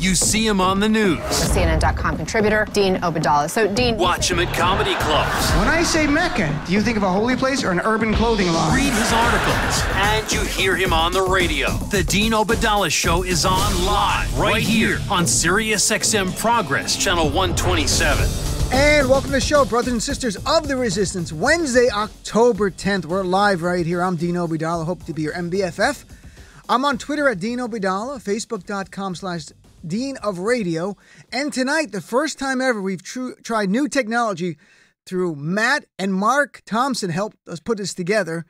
You see him on the news. CNN.com contributor, Dean Obeidallah. So, Dean... Watch him at comedy clubs. When I say Mecca, do you think of a holy place or an urban clothing line? Read his articles. And you hear him on the radio. The Dean Obeidallah Show is on live right here on SiriusXM Progress, Channel 127. And welcome to the show, brothers and sisters of the resistance. Wednesday, October 10th. We're live right here. I'm Dean Obeidallah. Hope to be your MBFF. I'm on Twitter at Dean Obeidallah, Facebook.com/Dean of Radio. And tonight, the first time ever, we've tried new technology through Matt and Mark Thompson helped us put this together.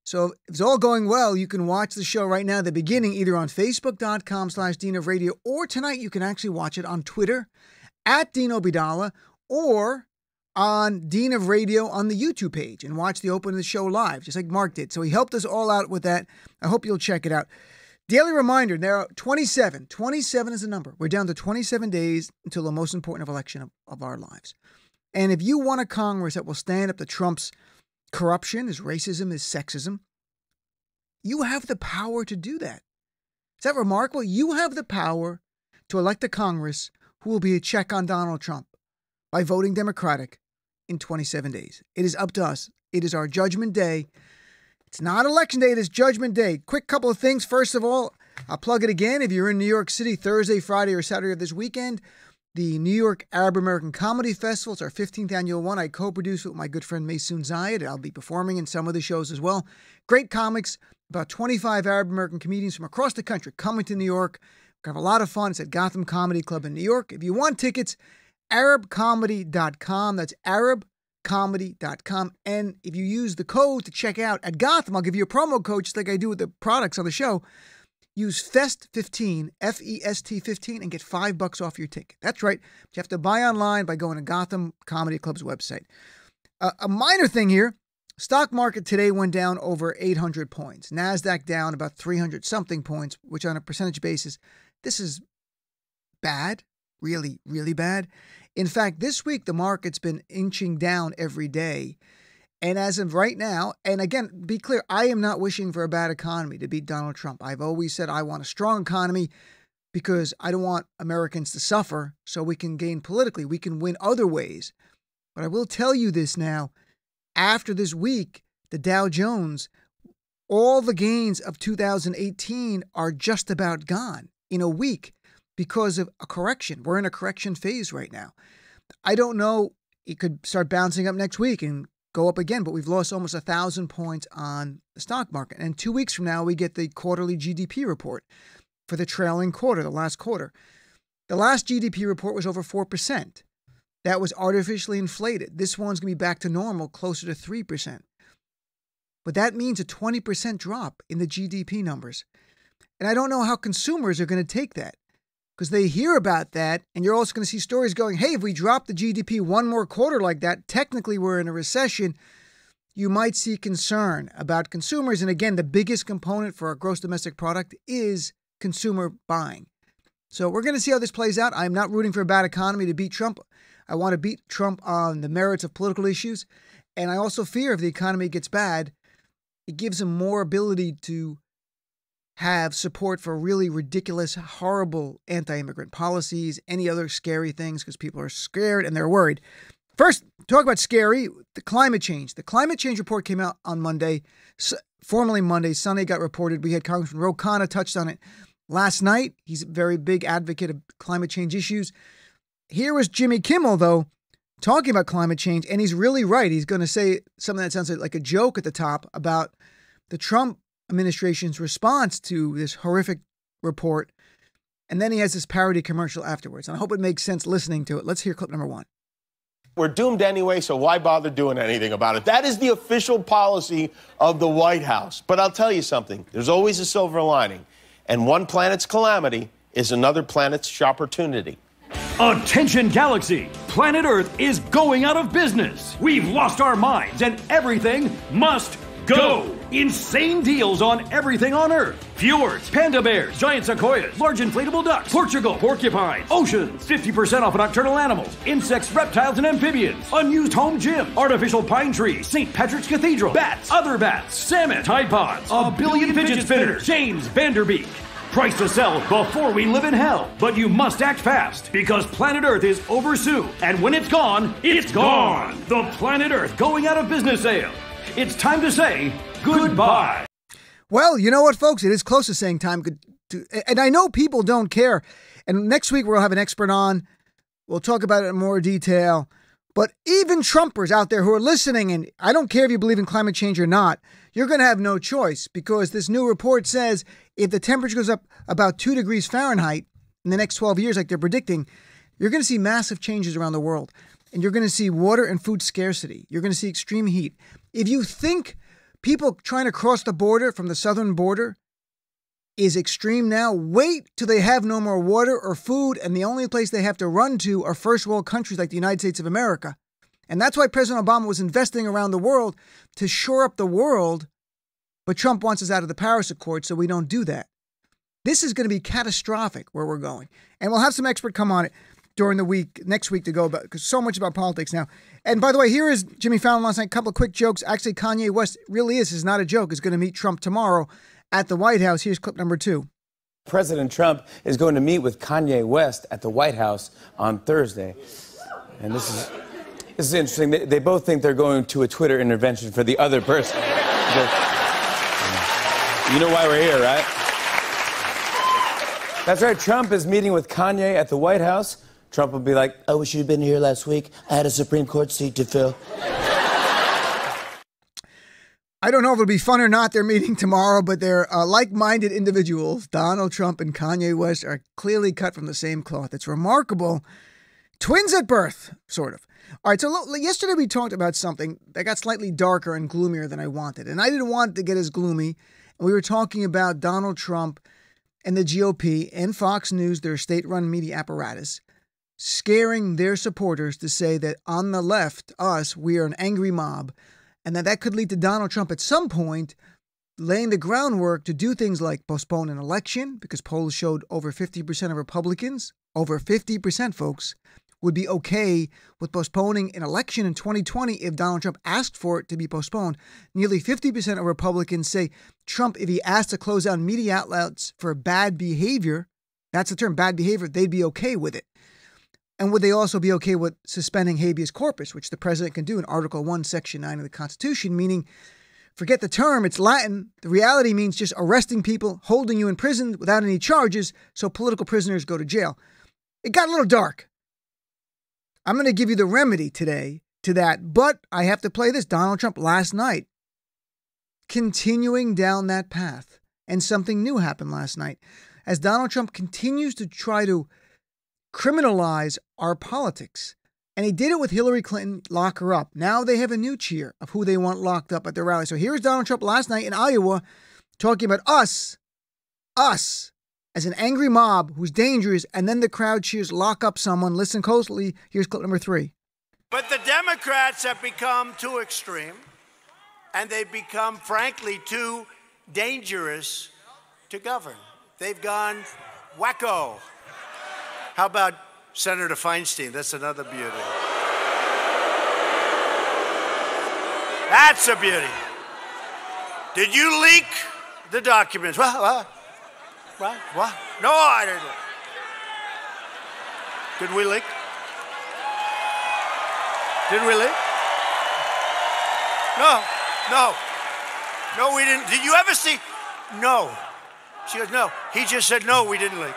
So if it's all going well, you can watch the show right now at the beginning, either on Facebook.com/Dean of Radio, or tonight you can actually watch it on Twitter at Dean Obeidallah, or on Dean of Radio on the YouTube page and watch the open of the show live, just like Mark did. So he helped us all out with that. I hope you'll check it out. Daily reminder, there are 27. 27 is the number. We're down to 27 days until the most important election of our lives. And if you want a Congress that will stand up to Trump's corruption, his racism, his sexism, you have the power to do that. Is that remarkable? You have the power to elect a Congress who will be a check on Donald Trump by voting Democratic in 27 days. It is up to us. It is our judgment day. It's not election day, it is judgment day. Quick couple of things. First of all, I'll plug it again. If you're in New York City Thursday, Friday, or Saturday of this weekend, the New York Arab American Comedy Festival, it's our 15th annual one. I co-produce with my good friend Maysoon Zayed. I'll be performing in some of the shows as well. Great comics, about 25 Arab American comedians from across the country coming to New York. We're going to have a lot of fun. It's at Gotham Comedy Club in New York. If you want tickets, ArabComedy.com. That's ArabComedy.com. And if you use the code to check out at Gotham, I'll give you a promo code just like I do with the products on the show. Use FEST15, F-E-S-T 15, and get $5 off your ticket. That's right. You have to buy online by going to Gotham Comedy Club's website. A minor thing here. Stock market today went down over 800 points. NASDAQ down about 300-something points, which on a percentage basis, this is bad. Really, really bad. In fact, this week, the market's been inching down every day. And as of right now, and again, be clear, I am not wishing for a bad economy to beat Donald Trump. I've always said I want a strong economy because I don't want Americans to suffer so we can gain politically. We can win other ways. But I will tell you this now. After this week, the Dow Jones, all the gains of 2018 are just about gone in a week. Because of a correction. We're in a correction phase right now. I don't know. It could start bouncing up next week and go up again, but we've lost almost 1,000 points on the stock market. And 2 weeks from now, we get the quarterly GDP report for the trailing quarter, the last quarter. The last GDP report was over 4%. That was artificially inflated. This one's going to be back to normal, closer to 3%. But that means a 20% drop in the GDP numbers. And I don't know how consumers are going to take that. Because they hear about that, and you're also going to see stories going, hey, if we drop the GDP one more quarter like that, technically we're in a recession. You might see concern about consumers. And again, the biggest component for our gross domestic product is consumer buying. So we're going to see how this plays out. I'm not rooting for a bad economy to beat Trump. I want to beat Trump on the merits of political issues. And I also fear if the economy gets bad, it gives him more ability to have support for really ridiculous, horrible anti-immigrant policies, any other scary things, because people are scared and they're worried. First, talk about scary, the climate change. The climate change report came out on Monday, formally Monday. Sunday got reported. We had Congressman Ro Khanna touched on it last night. He's a very big advocate of climate change issues. Here was Jimmy Kimmel, though, talking about climate change, and he's really right. He's going to say something that sounds like a joke at the top about the Trump administration's response to this horrific report. And then he has this parody commercial afterwards. And I hope it makes sense listening to it. Let's hear clip number one. We're doomed anyway, so why bother doing anything about it? That is the official policy of the White House. But I'll tell you something. There's always a silver lining. And one planet's calamity is another planet's opportunity. Attention Galaxy! Planet Earth is going out of business. We've lost our minds and everything must go. Insane deals on everything on Earth. Fjords, panda bears, giant sequoias, large inflatable ducks, Portugal, porcupines, oceans, 50% off nocturnal animals, insects, reptiles, and amphibians, unused home gym, artificial pine trees, St. Patrick's Cathedral, bats, other bats, salmon, Tide Pods, a billion fidget spinners, James Vanderbeek. Price to sell before we live in hell. But you must act fast because planet Earth is over soon. And when it's gone, it's gone. The planet Earth going out of business sale. It's time to say goodbye. Well, you know what, folks? It is close to saying time. And I know people don't care. And next week we'll have an expert on. We'll talk about it in more detail. But even Trumpers out there who are listening, and I don't care if you believe in climate change or not, you're going to have no choice because this new report says if the temperature goes up about 2 degrees Fahrenheit in the next 12 years, like they're predicting, you're going to see massive changes around the world. And you're going to see water and food scarcity. You're going to see extreme heat. If you think people trying to cross the border from the southern border is extreme now, wait till they have no more water or food, and the only place they have to run to are first world countries like the United States of America. And that's why President Obama was investing around the world to shore up the world, but Trump wants us out of the Paris Accord, so we don't do that. This is going to be catastrophic where we're going. And we'll have some expert come on it during the week, next week to go about, because so much about politics now. And by the way, here is Jimmy Fallon last night, a couple of quick jokes. Actually, Kanye West really is not a joke, is going to meet Trump tomorrow at the White House. Here's clip number 2. President Trump is going to meet with Kanye West at the White House on Thursday. And this is interesting. They both think they're going to a Twitter intervention for the other person. You know why we're here, right? That's right. Trump is meeting with Kanye at the White House. Trump will be like, I wish you'd been here last week. I had a Supreme Court seat to fill. I don't know if it'll be fun or not, they're meeting tomorrow, but they're like-minded individuals. Donald Trump and Kanye West are clearly cut from the same cloth. It's remarkable. Twins at birth, sort of. All right, so yesterday we talked about something that got slightly darker and gloomier than I wanted. And I didn't want it to get as gloomy. And we were talking about Donald Trump and the GOP and Fox News, their state-run media apparatus, scaring their supporters to say that on the left, us, we are an angry mob. And that could lead to Donald Trump at some point laying the groundwork to do things like postpone an election, because polls showed over 50% of Republicans, over 50%, folks, would be okay with postponing an election in 2020 if Donald Trump asked for it to be postponed. Nearly 50% of Republicans say Trump, if he asked to close down media outlets for bad behavior, that's the term, bad behavior, they'd be okay with it. And would they also be okay with suspending habeas corpus, which the president can do in Article 1, Section 9 of the Constitution, meaning, forget the term, it's Latin. The reality means just arresting people, holding you in prison without any charges, so political prisoners go to jail. It got a little dark. I'm going to give you the remedy today to that, but I have to play this. Donald Trump last night, continuing down that path, and something new happened last night. As Donald Trump continues to try to criminalize our politics. And he did it with Hillary Clinton, lock her up. Now they have a new cheer of who they want locked up at their rally. So here's Donald Trump last night in Iowa talking about us, as an angry mob who's dangerous, and then the crowd cheers, lock up someone. Listen closely. Here's clip number 3. But the Democrats have become too extreme, and they've become, frankly, too dangerous to govern. They've gone wacko. How about Senator Feinstein? That's another beauty. That's a beauty. Did you leak the documents? What? No, I didn't. Did we leak? Did we leak? No, we didn't. Did you ever see? No. She goes, no. He just said, no, we didn't leak.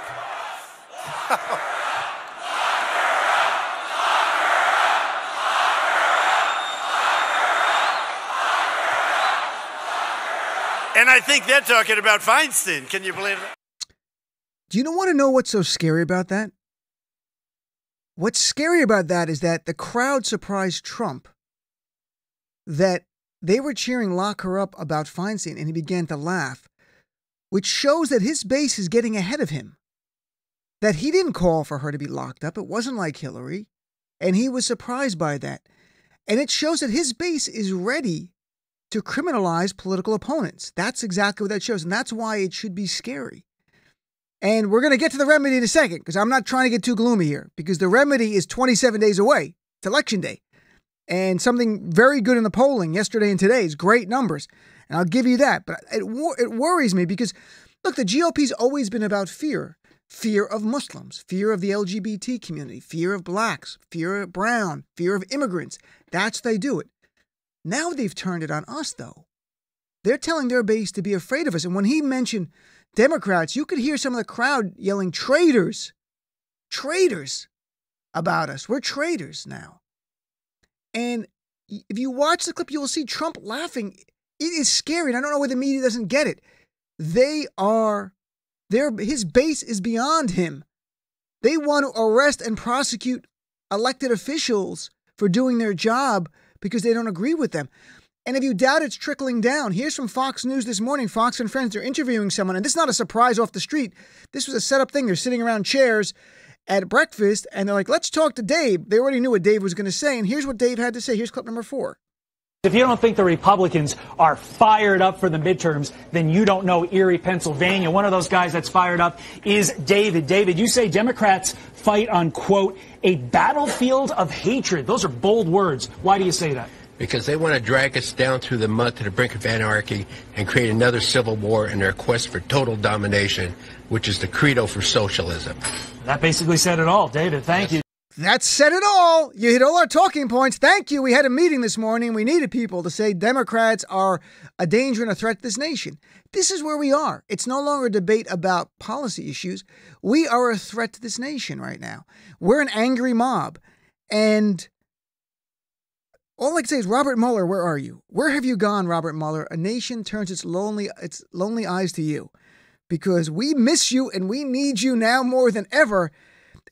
And I think they're talking about Feinstein. Can you believe it? Do you want to know what's so scary about that? What's scary about that is that the crowd surprised Trump that they were cheering lock her up about Feinstein, and he began to laugh, which shows that his base is getting ahead of him. That he didn't call for her to be locked up. It wasn't like Hillary. And he was surprised by that. And it shows that his base is ready to criminalize political opponents. That's exactly what that shows. And that's why it should be scary. And we're going to get to the remedy in a second, because I'm not trying to get too gloomy here, because the remedy is 27 days away. It's election day. And something very good in the polling yesterday and today is great numbers. And I'll give you that. But it worries me because Look, the GOP's always been about fear. Fear of Muslims, fear of the LGBT community, fear of blacks, fear of brown, fear of immigrants. That's how they do it. Now they've turned it on us, though. They're telling their base to be afraid of us. And when he mentioned Democrats, you could hear some of the crowd yelling, traitors, traitors about us. We're traitors now. And if you watch the clip, you will see Trump laughing. It is scary. And I don't know why the media doesn't get it. His base is beyond him. They want to arrest and prosecute elected officials for doing their job because they don't agree with them. And if you doubt it's trickling down, here's from Fox News this morning. Fox and Friends, they're interviewing someone, and this is not a surprise off the street. This was a set-up thing. They're sitting around chairs at breakfast, and they're like, let's talk to Dave. They already knew what Dave was going to say, and here's what Dave had to say. Here's clip number 4. If you don't think the Republicans are fired up for the midterms, then you don't know Erie, Pennsylvania. One of those guys that's fired up is David. David, you say Democrats fight on, quote, a battlefield of hatred. Those are bold words. Why do you say that? Because they want to drag us down through the mud to the brink of anarchy and create another civil war in their quest for total domination, which is the credo for socialism. That basically said it all. David, thank you. That said it all. You hit all our talking points. Thank you. We had a meeting this morning. We needed people to say Democrats are a danger and a threat to this nation. This is where we are. It's no longer a debate about policy issues. We are a threat to this nation right now. We're an angry mob. And all I can say is, Robert Mueller, where are you? Where have you gone, Robert Mueller? A nation turns its lonely eyes to you because we miss you and we need you now more than ever.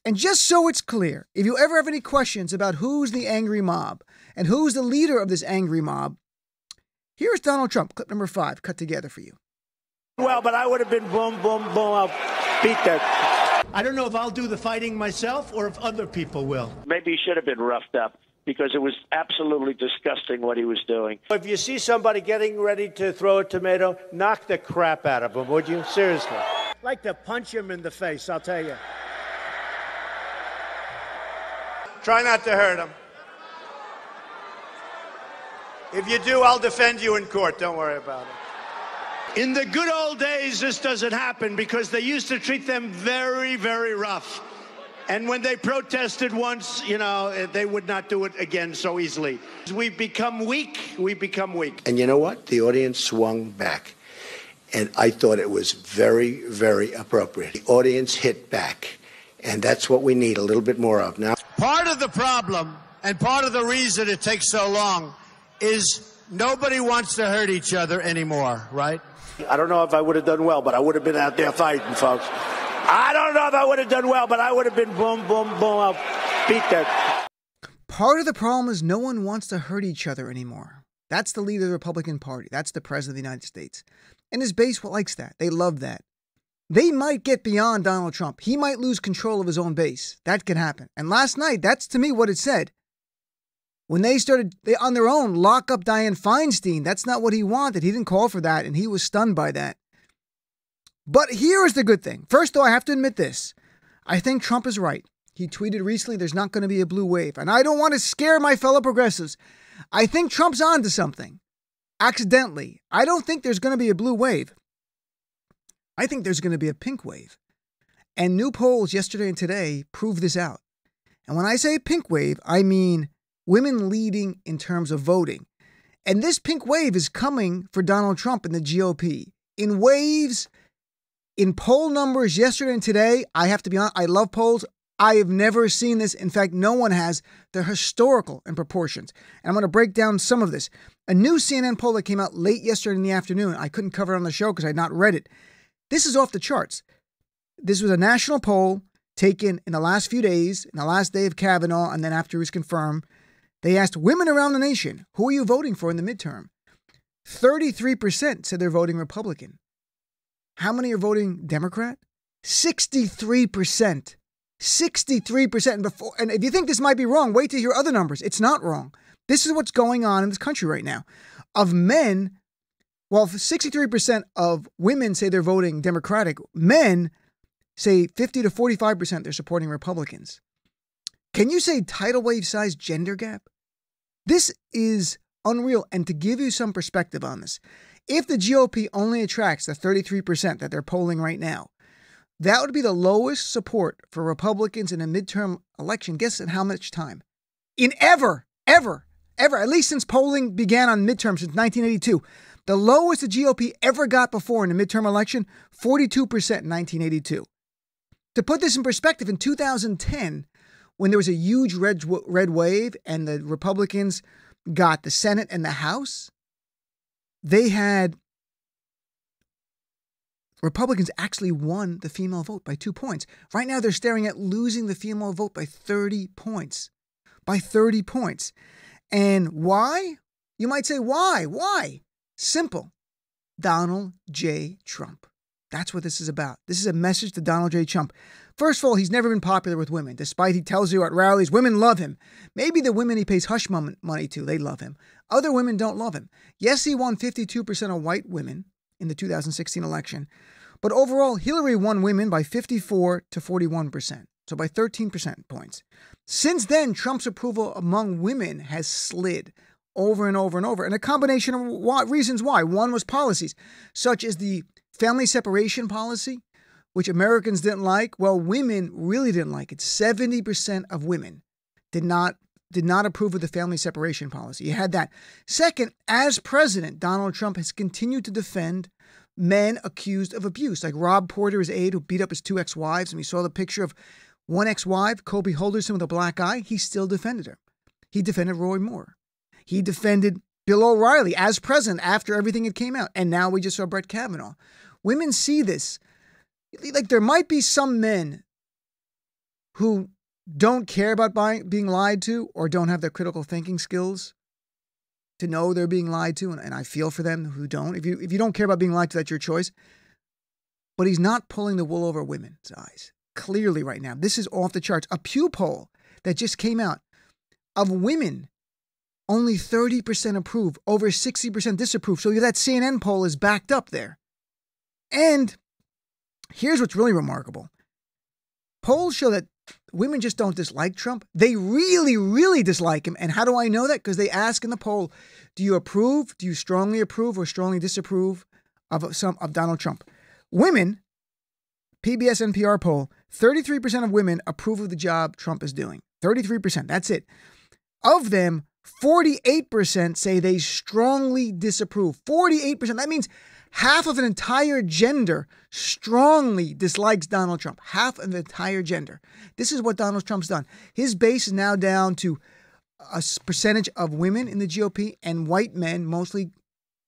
And just so it's clear, if you ever have any questions about who's the angry mob and who's the leader of this angry mob, here's Donald Trump, clip number 5, cut together for you. Well, but I would have been boom, boom, boom. I'll beat that. I don't know if I'll do the fighting myself or if other people will. Maybe he should have been roughed up because it was absolutely disgusting what he was doing. If you see somebody getting ready to throw a tomato, knock the crap out of them, would you? Seriously. I'd like to punch him in the face, I'll tell you. Try not to hurt him. If you do, I'll defend you in court. Don't worry about it. In the good old days, this doesn't happen because they used to treat them very, very rough. And when they protested once, you know, they would not do it again so easily. We become weak. We become weak. And you know what? The audience swung back. And I thought it was very, very appropriate. The audience hit back. And that's what we need a little bit more of now. Part of the problem and part of the reason it takes so long is nobody wants to hurt each other anymore, right? I don't know if I would have done well, but I would have been out there fighting, folks. I don't know if I would have done well, but I would have been boom, boom, boom. I'll beat that. Part of the problem is no one wants to hurt each other anymore. That's the leader of the Republican Party. That's the president of the United States. And his base likes that. They love that. They might get beyond Donald Trump. He might lose control of his own base. That can happen. And last night, that's to me what it said. When they on their own, lock up Dianne Feinstein, that's not what he wanted. He didn't call for that, and he was stunned by that. But here is the good thing. First, though, I have to admit this. I think Trump is right. He tweeted recently there's not going to be a blue wave. And I don't want to scare my fellow progressives. I think Trump's on to something. Accidentally. I don't think there's going to be a blue wave. I think there's going to be a pink wave. And new polls yesterday and today prove this out. And when I say pink wave, I mean women leading in terms of voting. And this pink wave is coming for Donald Trump and the GOP. In waves, in poll numbers yesterday and today, I have to be honest, I love polls. I have never seen this. In fact, no one has. They're historical in proportions. And I'm going to break down some of this. A new CNN poll that came out late yesterday in the afternoon. I couldn't cover it on the show because I had not read it. This is off the charts. This was a national poll taken in the last few days, in the last day of Kavanaugh, and then after it was confirmed. They asked women around the nation, who are you voting for in the midterm? 33% said they're voting Republican. How many are voting Democrat? 63%. 63%. And if you think this might be wrong, wait to hear other numbers. It's not wrong. This is what's going on in this country right now. Of men, well, 63% of women say they're voting Democratic. Men say 50 to 45% they're supporting Republicans. Can you say tidal wave size gender gap? This is unreal. And to give you some perspective on this, if the GOP only attracts the 33% that they're polling right now, that would be the lowest support for Republicans in a midterm election. Guess in how much time? In ever, at least since polling began on midterms since 1982. The lowest the GOP ever got before in a midterm election, 42% in 1982. To put this in perspective, in 2010, when there was a huge red wave and the Republicans got the Senate and the House, Republicans actually won the female vote by 2 points. Right now, they're staring at losing the female vote by 30 points. By 30 points. And why? You might say, why? Why? Simple. Donald J. Trump. That's what this is about. This is a message to Donald J. Trump. First of all, he's never been popular with women, despite he tells you at rallies, women love him. Maybe the women he pays hush money to, they love him. Other women don't love him. Yes, he won 52% of white women in the 2016 election. But overall, Hillary won women by 54 to 41%, so by 13% points. Since then, Trump's approval among women has slid over and over and over, and a combination of reasons why. One was policies, such as the family separation policy, which Americans didn't like. Well, women really didn't like it. 70% of women did not approve of the family separation policy. You had that. Second, as president, Donald Trump has continued to defend men accused of abuse, like Rob Porter, his aide, who beat up his 2 ex-wives. And we saw the picture of one ex-wife, Kobe Holderson, with a black eye. He still defended her. He defended Roy Moore. He defended Bill O'Reilly as president after everything had came out. And now we just saw Brett Kavanaugh. Women see this. Like, there might be some men who don't care about being lied to or don't have the critical thinking skills to know they're being lied to, and I feel for them who don't. If you don't care about being lied to, that's your choice. But he's not pulling the wool over women's eyes. Clearly right now. This is off the charts. A Pew poll that just came out of women, only 30% approve, over 60% disapprove. So that CNN poll is backed up there. And here's what's really remarkable. Polls show that women just don't dislike Trump. They really, really dislike him. And how do I know that? Because they ask in the poll, do you approve? Do you strongly approve or strongly disapprove of Donald Trump? Women, PBS NPR poll, 33% of women approve of the job Trump is doing. 33%. That's it. Of them, 48% say they strongly disapprove. 48%. That means half of an entire gender strongly dislikes Donald Trump. Half of the entire gender. This is what Donald Trump's done. His base is now down to a percentage of women in the GOP and white men, mostly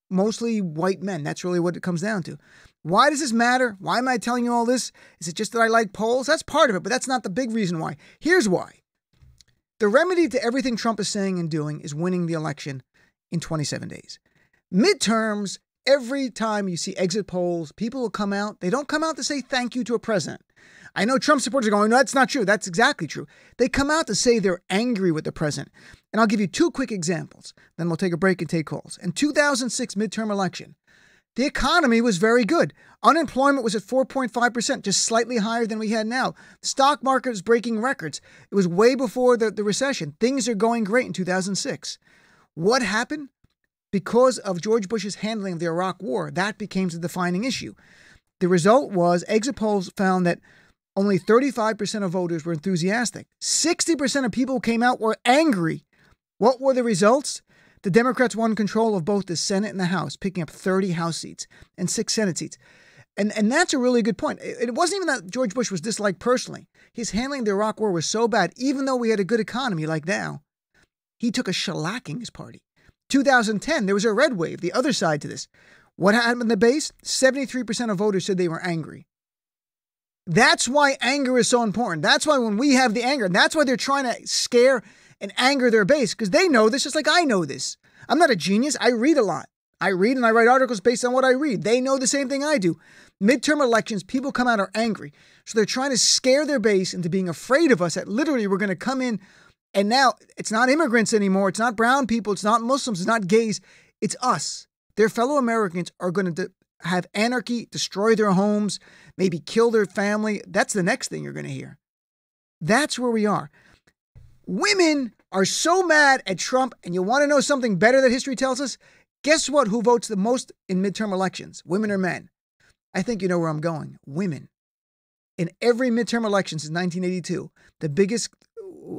white men. That's really what it comes down to. Why does this matter? Why am I telling you all this? Is it just that I like polls? That's part of it, but that's not the big reason why. Here's why. The remedy to everything Trump is saying and doing is winning the election in 27 days. Midterms, every time you see exit polls, people will come out. They don't come out to say thank you to a president. I know Trump supporters are going, no, that's not true. That's exactly true. They come out to say they're angry with the president. And I'll give you 2 quick examples. Then we'll take a break and take calls. In 2006 midterm election, the economy was very good. Unemployment was at 4.5%, just slightly higher than we had now. The stock market was breaking records. It was way before the recession. Things are going great in 2006. What happened? Because of George Bush's handling of the Iraq War, that became the defining issue. The result was exit polls found that only 35% of voters were enthusiastic. 60% of people who came out were angry. What were the results? The Democrats won control of both the Senate and the House, picking up 30 House seats and 6 Senate seats. And that's a really good point. It wasn't even that George Bush was disliked personally. His handling of the Iraq War was so bad, even though we had a good economy like now, he took a shellacking his party. 2010, there was a red wave, the other side to this. What happened in the base? 73% of voters said they were angry. That's why anger is so important. That's why when we have the anger, and that's why they're trying to scare and anger their base, because they know this just like I know this. I'm not a genius. I read a lot. I read and I write articles based on what I read. They know the same thing I do. Midterm elections, people come out are angry. So they're trying to scare their base into being afraid of us, that literally we're going to come in. And now it's not immigrants anymore. It's not brown people. It's not Muslims. It's not gays. It's us. Their fellow Americans are going to have anarchy, destroy their homes, maybe kill their family. That's the next thing you're going to hear. That's where we are. Women are so mad at Trump, and you want to know something better that history tells us? Guess what? Who votes the most in midterm elections? Women or men? I think you know where I'm going. Women. In every midterm election since 1982, the biggest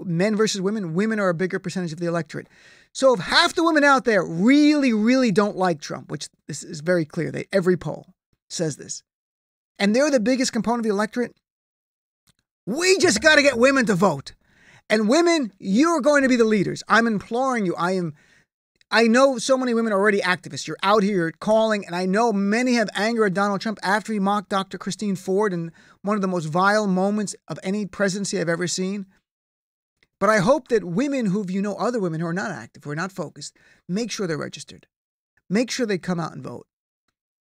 men versus women are a bigger percentage of the electorate. So if half the women out there really, really don't like Trump, which this is very clear, every poll says this, and they're the biggest component of the electorate, we just got to get women to vote. And women, you're going to be the leaders. I'm imploring you. I know so many women are already activists. You're out here calling, and I know many have anger at Donald Trump after he mocked Dr. Christine Ford in one of the most vile moments of any presidency I've ever seen. But I hope that women other women who are not active, who are not focused, make sure they're registered. Make sure they come out and vote.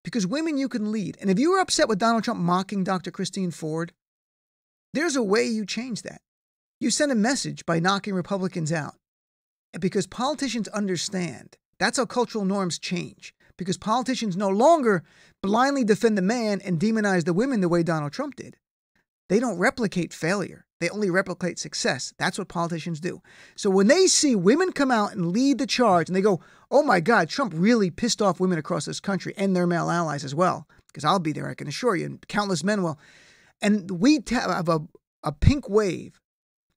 Because women, you can lead. And if you were upset with Donald Trump mocking Dr. Christine Ford, there's a way you change that. You send a message by knocking Republicans out. Because politicians understand. That's how cultural norms change. Because politicians no longer blindly defend the man and demonize the women the way Donald Trump did. They don't replicate failure. They only replicate success. That's what politicians do. So when they see women come out and lead the charge and they go, oh my God, Trump really pissed off women across this country and their male allies as well. Because I'll be there, I can assure you, and countless men will. And we have a pink wave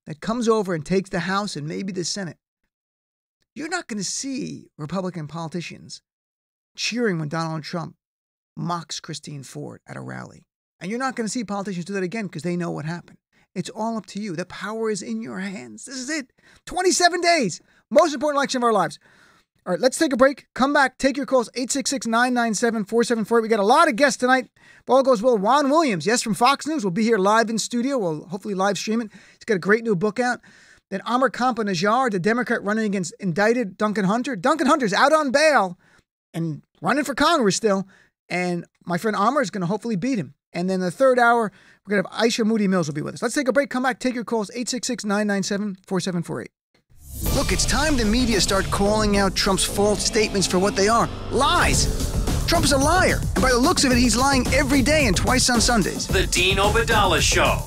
that comes over and takes the House and maybe the Senate. You're not going to see Republican politicians cheering when Donald Trump mocks Christine Ford at a rally. And you're not going to see politicians do that again because they know what happened. It's all up to you. The power is in your hands. This is it. 27 days. Most important election of our lives. All right, let's take a break. Come back. Take your calls. 866-997-4748. We got a lot of guests tonight. If all goes well, Juan Williams, yes, from Fox News, will be here live in studio. We'll hopefully live stream it. He's got a great new book out. Then Amr Khampa-Najjar, the Democrat running against indicted Duncan Hunter. Duncan Hunter's out on bail and running for Congress still. And my friend Amr is going to hopefully beat him. And then the third hour, we're going to have Aisha Moody Mills will be with us. Let's take a break. Come back. Take your calls. 866-997-4748. Look, it's time the media start calling out Trump's false statements for what they are. Lies. Trump's a liar. And by the looks of it, he's lying every day and twice on Sundays. The Dean Obeidallah Show.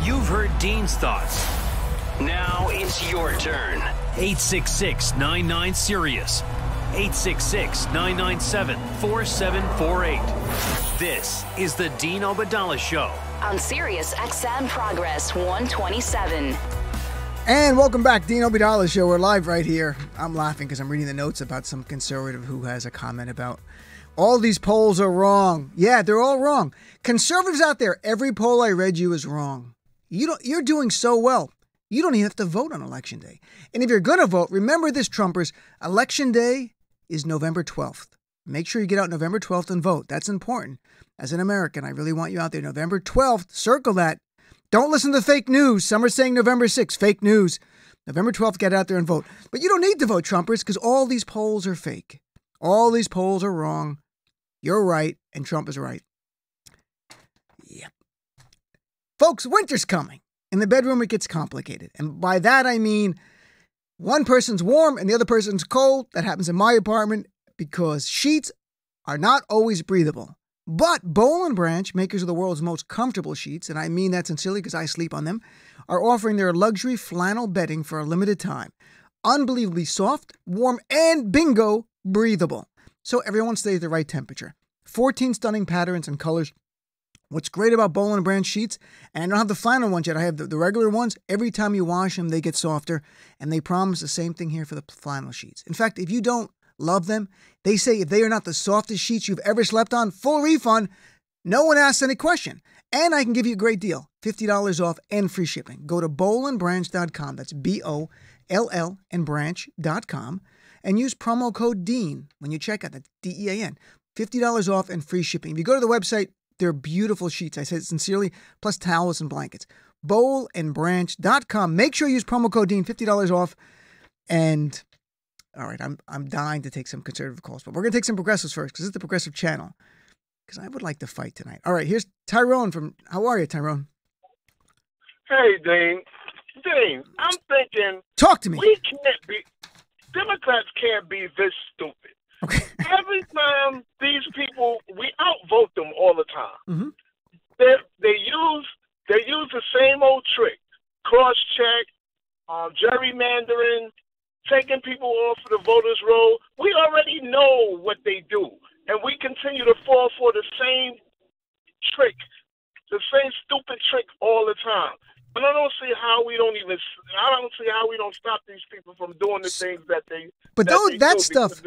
You've heard Dean's thoughts. Now it's your turn. 866-99-SIRIUS. 866-997-4748. This is the Dean Obeidallah Show on Sirius XM Progress 127. And welcome back, Dean Obeidallah Show. We're live right here. I'm laughing because I'm reading the notes about some conservative who has a comment about all these polls are wrong. Yeah, they're all wrong. Conservatives out there, every poll I read you is wrong. You're doing so well. You don't even have to vote on Election Day. And if you're going to vote, remember this, Trumpers, Election Day is November 12th. Make sure you get out November 12th and vote. That's important. As an American, I really want you out there. November 12th, circle that. Don't listen to fake news. Some are saying November 6th, fake news. November 12th, get out there and vote. But you don't need to vote, Trumpers, because all these polls are fake. All these polls are wrong. You're right, and Trump is right. Yep. Folks, winter's coming. In the bedroom, it gets complicated. And by that, I mean one person's warm and the other person's cold. That happens in my apartment because sheets are not always breathable. But Boll & Branch, makers of the world's most comfortable sheets, and I mean that sincerely because I sleep on them, are offering their luxury flannel bedding for a limited time. Unbelievably soft, warm, and bingo, breathable. So everyone stays at the right temperature. 14 stunning patterns and colors. What's great about Boll & Branch sheets, and I don't have the flannel ones yet, I have the regular ones. Every time you wash them, they get softer, and they promise the same thing here for the flannel sheets. In fact, if you don't love them, they say if they are not the softest sheets you've ever slept on, full refund, no one asks any question. And I can give you a great deal, $50 off and free shipping. Go to bollandbranch.com, that's BOLL and branch.com, and use promo code DEAN when you check out, that's DEAN. $50 off and free shipping. If you go to the website, they're beautiful sheets, I said it sincerely, plus towels and blankets. bollandbranch.com. Make sure you use promo code DEAN, $50 off. And, all right, I'm dying to take some conservative calls, but we're going to take some progressives first because it's the progressive channel. Because I would like to fight tonight. All right, here's Tyrone from, how are you, Tyrone? Hey, Dean. Dean, I'm thinking. Talk to me. Democrats can't be this stupid. Okay. Every time these people, we outvote them all the time. Mm-hmm. They use the same old trick: cross-check, gerrymandering, taking people off of the voters' roll. We already know what they do, and we continue to fall for the same trick, the same stupid trick all the time. And I don't see how we don't stop these people from doing the things that they. But that stuff.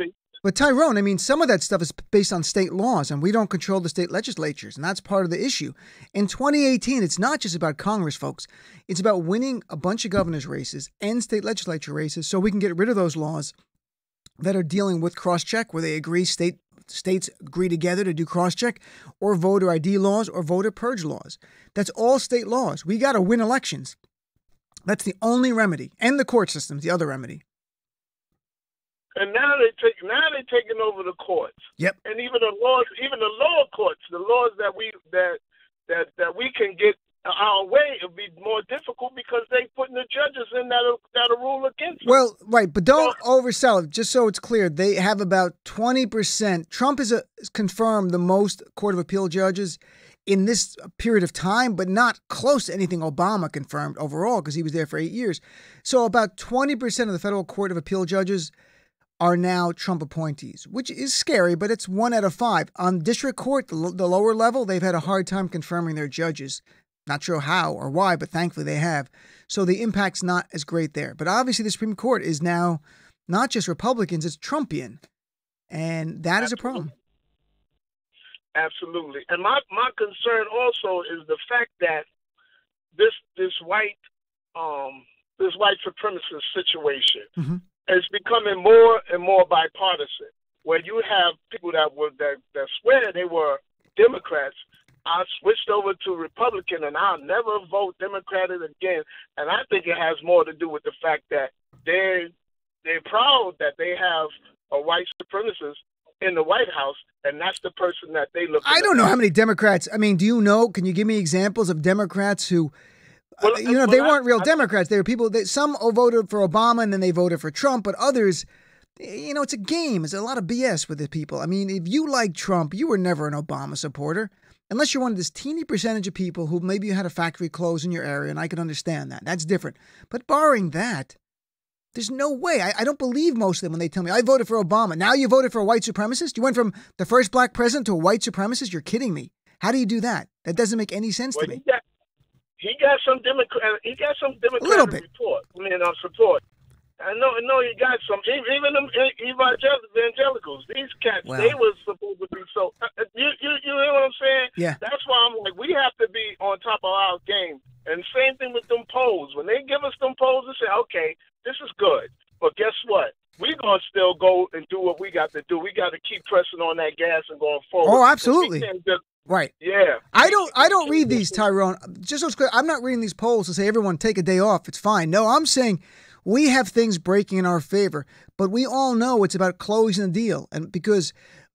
But Tyrone, I mean, some of that stuff is based on state laws, and we don't control the state legislatures, and that's part of the issue. In 2018, it's not just about Congress, folks. It's about winning a bunch of governor's races and state legislature races so we can get rid of those laws that are dealing with cross-check, where they agree, states agree together to do cross-check, or voter ID laws or voter purge laws. That's all state laws. We got to win elections. That's the only remedy. And the court system's the other remedy. And now they're taking over the courts. Yep. And even the lower courts, the laws that we can get our way, it'll be more difficult because they putting the judges in that'll rule against us. Well, right, but don't oversell it. Just so it's clear, they have about 20%. Trump has confirmed the most Court of Appeal judges in this period of time, but not close to anything Obama confirmed overall because he was there for 8 years. So about 20% of the federal Court of Appeal judges are now Trump appointees, which is scary, but it's 1 out of 5. On district court, the lower level, they've had a hard time confirming their judges. Not sure how or why, but thankfully they have. So the impact's not as great there. But obviously the Supreme Court is now not just Republicans, it's Trumpian. And that is a problem. Absolutely. And my concern also is the fact that this white supremacist situation is becoming more and more bipartisan, where you have people that swear they were Democrats. I switched over to Republican, and I'll never vote Democratic again. And I think it has more to do with the fact that they're proud that they have a white supremacist in the White House, and that's the person that they look. I don't know how many Democrats. I mean, do you know? Can you give me examples of Democrats who? They weren't real Democrats. They were people that some voted for Obama and then they voted for Trump, but others, it's a game. There's a lot of BS with the people. I mean, if you like Trump, you were never an Obama supporter. unless you're one of this teeny percentage of people who maybe you had a factory close in your area, and I can understand that. That's different. But barring that, there's no way. I don't believe most of them when they tell me, I voted for Obama. Now you voted for a white supremacist? You went from the first black president to a white supremacist? You're kidding me. How do you do that? That doesn't make any sense to me. He got some Democratic report. Support. I know he got some. Even them evangelicals, these cats, they were supposed to be so. You hear what I'm saying? Yeah. That's why I'm like, we have to be on top of our game. And same thing with them polls. When they give us them polls and say, okay, this is good, but guess what? We're going to still go and do what we got to do. We got to keep pressing on that gas and going forward. Oh, absolutely. Right. Yeah. I don't read these, Tyrone. Just so it's clear, I'm not reading these polls to say everyone take a day off. It's fine. No, I'm saying we have things breaking in our favor, but we all know it's about closing the deal. And because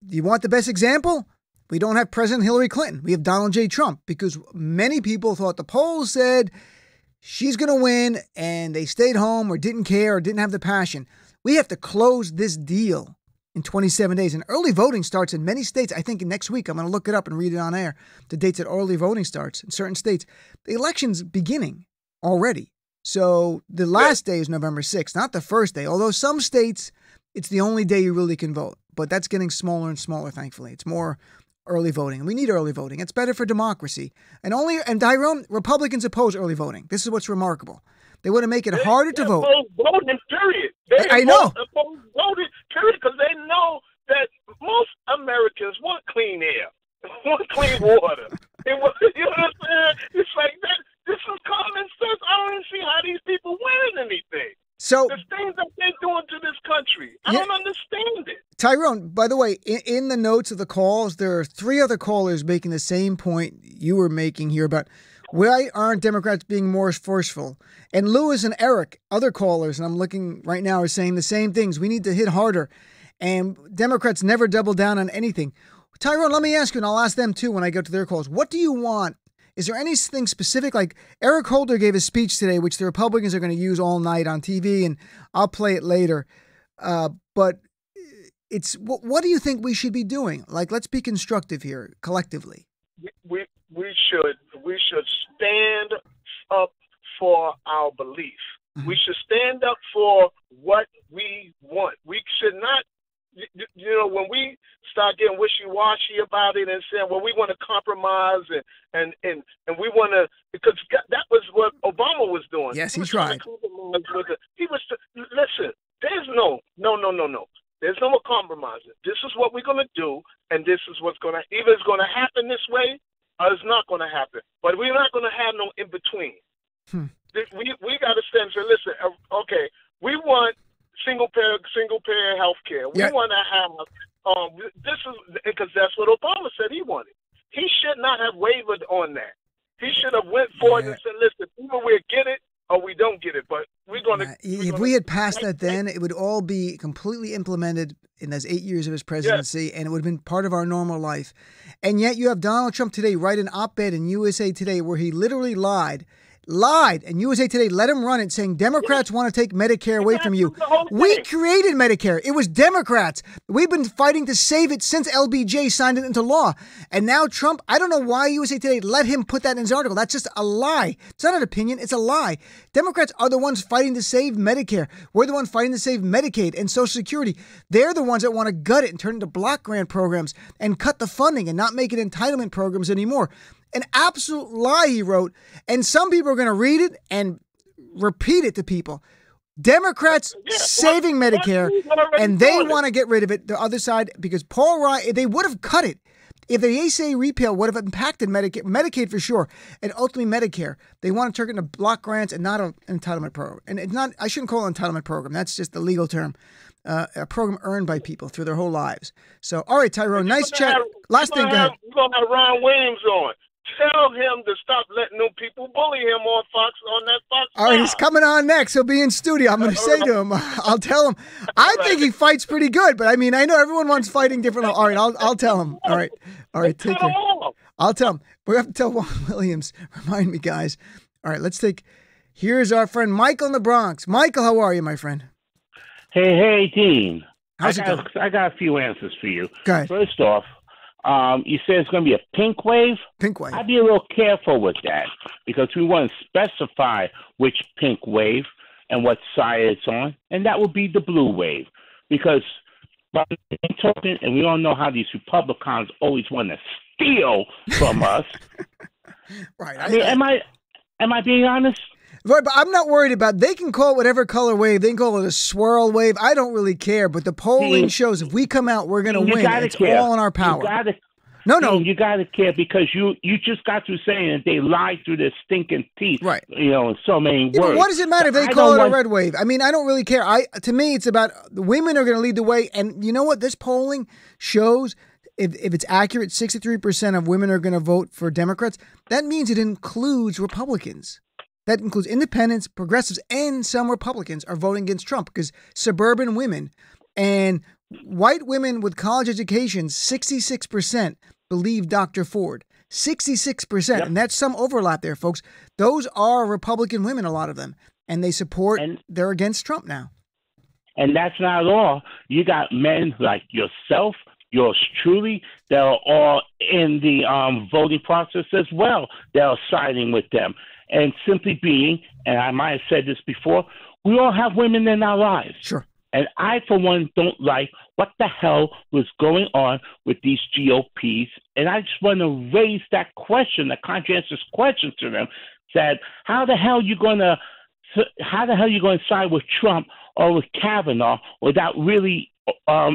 you want the best example? We don't have President Hillary Clinton. We have Donald J. Trump, because many people thought the polls said she's going to win, and they stayed home or didn't care or didn't have the passion. We have to close this deal in 27 days. And early voting starts in many states. I think next week, I'm going to look it up and read it on air, the dates that early voting starts in certain states. The election's beginning already. So the last day is November 6th, not the first day. Although some states, it's the only day you really can vote. But that's getting smaller and smaller, thankfully. It's more early voting. And we need early voting. It's better for democracy. And Tyrone, Republicans oppose early voting. This is what's remarkable. They want to make it harder to vote. Voting, period. I know. Voting, period, because they know that most Americans want clean air, want clean water. You know what I'm saying? It's like that. This is common sense. I don't even see how these people win anything. So the things that they're doing to this country, I don't understand it. Tyrone, by the way, in the notes of the calls, there are 3 other callers making the same point you were making here about why aren't Democrats being more forceful? And Lewis and Eric, other callers, and I'm looking right now, are saying the same things. We need to hit harder. And Democrats never double down on anything. Tyrone, let me ask you, and I'll ask them too when I go to their calls. What do you want? Is there anything specific? Like Eric Holder gave a speech today, which the Republicans are going to use all night on TV, and I'll play it later. But it's what do you think we should be doing? Like, let's be constructive here collectively. We should stand up for our belief. Mm-hmm. We should stand up for what we want. We should not, when we start getting wishy-washy about it and saying, well, we want to compromise and we want to, because that was what Obama was doing. Yes, he tried. Listen, there's no. There's no more compromising. This is what we're going to do, and this is what's going to, either it's going to happen this way or it's not going to happen. But we're not going to have no in-between. We got to stand and say, listen, okay, we want single-payer health care. We want to have, this is, because that's what Obama said he wanted. He should not have wavered on that. He should have went forward and said, listen, either we get it or we don't get it, but we're going to... If we had passed that then, it would all be completely implemented in those 8 years of his presidency, and it would have been part of our normal life. And yet you have Donald Trump today write an op-ed in USA Today where he literally lied, and USA Today let him run it, saying Democrats want to take Medicare away from you. We created Medicare. It was Democrats. We've been fighting to save it since LBJ signed it into law. And now Trump, I don't know why USA Today let him put that in his article. That's just a lie. It's not an opinion. It's a lie. Democrats are the ones fighting to save Medicare. We're the ones fighting to save Medicaid and Social Security. They're the ones that want to gut it and turn it into block grant programs and cut the funding and not make it entitlement programs anymore. An absolute lie he wrote, and some people are going to read it and repeat it to people. Democrats saving Medicare, and they want to get rid of it, the other side, because Paul Ryan, they would have cut it. If the ACA repeal would have impacted Medicaid for sure, and ultimately Medicare, they want to turn it into block grants and not an entitlement program. And it's not, I shouldn't call it an entitlement program. That's just the legal term. A program earned by people through their whole lives. So, all right, Tyrone, nice chat. Last thing, go ahead. We're going to have Ron Williams on. Tell him to stop letting them people bully him on that Fox. All right, he's coming on next. He'll be in studio. I'm going to say to him, I'll tell him. I think he fights pretty good, but I mean, I know everyone wants fighting different. All right, I'll tell him. All right, take care. I'll tell him. We have to tell Juan Williams. Remind me, guys. All right, here's our friend Michael in the Bronx. Michael, how are you, my friend? Hey, Dean. How's it going? I got a few answers for you. Go ahead. First off, You said it's going to be a pink wave? Pink wave. I'd be a little careful with that because we want to specify which pink wave and what side it's on, and that would be the blue wave. Because by the same token, and we all know how these Republicans always want to steal from us. Right. I mean, am I being honest? Right, but I'm not worried about. They can call it whatever color wave. They can call it a swirl wave. I don't really care. But the polling shows if we come out, we're going to win. It's all in our power. No. You got to care because you just got through saying that they lied through their stinking teeth. Right. In so many words. But what does it matter if they call it a red wave? I mean, I don't really care. To me, it's about the women are going to lead the way. And you know what? This polling shows. If it's accurate, 63% of women are going to vote for Democrats. That means it includes Republicans. That includes independents, progressives, and some Republicans are voting against Trump because suburban women and white women with college educations, 66% believe Dr. Ford. 66%. Yep. And that's some overlap there, folks. Those are Republican women, a lot of them. And they support, they're against Trump now. And that's not all. You got men like yourself, yours truly, that are all in the voting process as well. That are siding with them. And simply being, and I might have said this before, we all have women in our lives. Sure. And I, for one, don't like what the hell was going on with these GOPs. And I just want to raise that question, that conscientious question to them, that how the hell you going to side with Trump or with Kavanaugh without really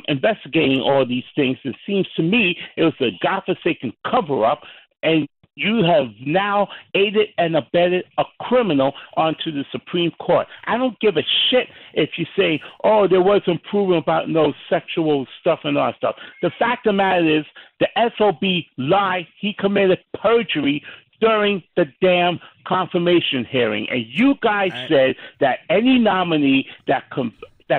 investigating all these things? It seems to me it was a godforsaken cover-up, and you have now aided and abetted a criminal onto the Supreme Court. I don't give a shit if you say, oh, there wasn't proven about no sexual stuff and all that stuff. The fact of the matter is the SOB lied. He committed perjury during the damn confirmation hearing. And you guys said that any nominee that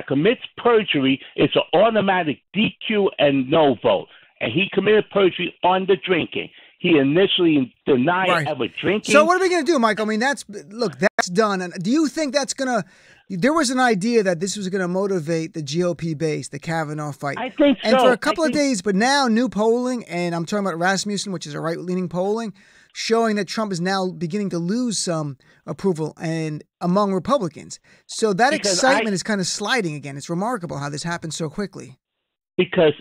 commits perjury is an automatic DQ and no vote. And he committed perjury on the drinking. He initially denied ever drinking. So what are we going to do, Mike? I mean, that's done. And do you think that's going to – there was an idea that this was going to motivate the GOP base, the Kavanaugh fight. I think so. And for a couple of days, but now new polling, and I'm talking about Rasmussen, which is a right-leaning polling, showing that Trump is now beginning to lose some approval and among Republicans. So that excitement is kind of sliding again. It's remarkable how this happened so quickly. Because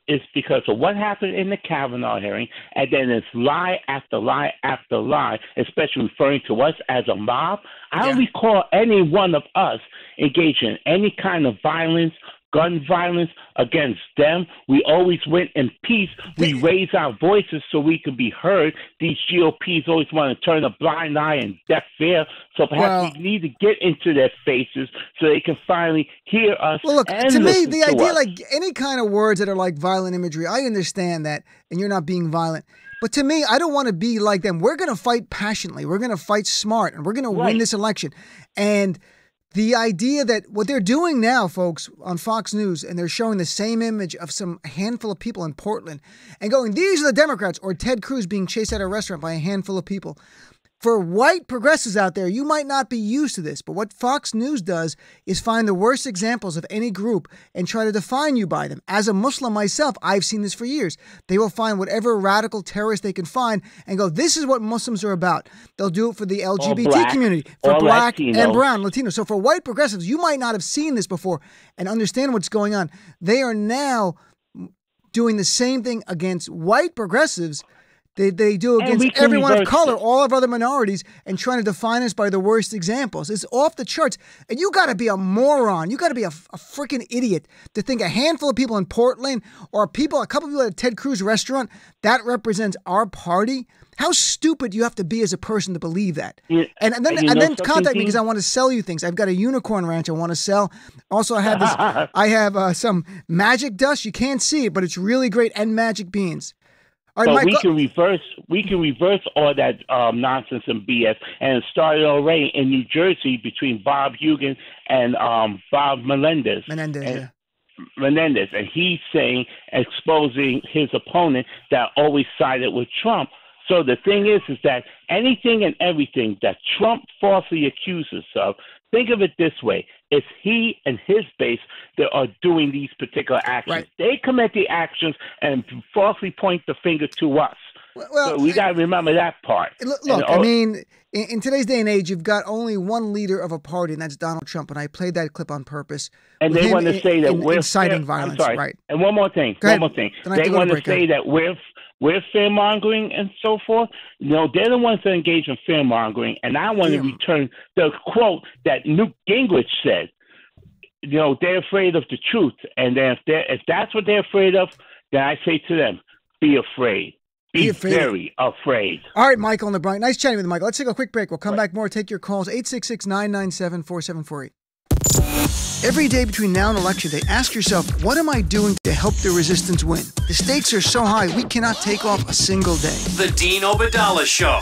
it's because of what happened in the Kavanaugh hearing, and then it's lie after lie after lie, especially referring to us as a mob. I don't recall any one of us engaging in any kind of violence, gun violence against them. We always went in peace. We raised our voices so we could be heard. These GOPs always want to turn a blind eye and deaf ear. So perhaps we need to get into their faces so they can finally hear us. Well, look, and to me, the idea, us. like any kind of words that are like violent imagery, I understand that, and you're not being violent. But to me, I don't want to be like them. We're going to fight passionately. We're going to fight smart, and we're going to win this election. And the idea that what they're doing now, folks, on Fox News, and they're showing the same image of some handful of people in Portland and going, these are the Democrats, or Ted Cruz being chased out of a restaurant by a handful of people. For white progressives out there, you might not be used to this, but what Fox News does is find the worst examples of any group and try to define you by them. As a Muslim myself, I've seen this for years. They will find whatever radical terrorist they can find and go, this is what Muslims are about. They'll do it for the LGBT community, for black and brown, Latino. So for white progressives, you might not have seen this before and understand what's going on. They are now doing the same thing against white progressives they do against everyone of color, all of other minorities, and trying to define us by the worst examples. It's off the charts. And you got to be a moron. You got to be a freaking idiot to think a handful of people in Portland or a couple of people at a Ted Cruz restaurant, that represents our party. How stupid you have to be as a person to believe that. Yeah. And then contact me because I want to sell you things. I've got a unicorn ranch I want to sell. Also, I have this. I have some magic dust. You can't see it, but it's really great, and magic beans. All right, so we can reverse all that nonsense and BS, and it started already in New Jersey between Bob Hugin and Bob Menendez. And he's saying, exposing his opponent that always sided with Trump. So the thing is that anything and everything that Trump falsely accuses of, think of it this way. It's he and his base that are doing these particular actions. Right. They commit the actions and falsely point the finger to us. Well, so we got to remember that part. Look, I mean, in today's day and age, you've got only one leader of a party, and that's Donald Trump. And I played that clip on purpose. And they want to say that we're inciting violence. I'm sorry. Right. And one more thing. They want to say that we're fear-mongering and so forth. No, they're the ones that engage in fear-mongering. And I want to return the quote that Newt Gingrich said. You know, they're afraid of the truth. And then if that's what they're afraid of, then I say to them, be afraid. Be very afraid. All right, Michael in the Bronx. Nice chatting with you, Michael. Let's take a quick break. We'll come back more. Take your calls. 866-997-4748. Every day between now and Election Day, ask yourself, what am I doing to help the resistance win? The stakes are so high, we cannot take off a single day. The Dean Obeidallah Show.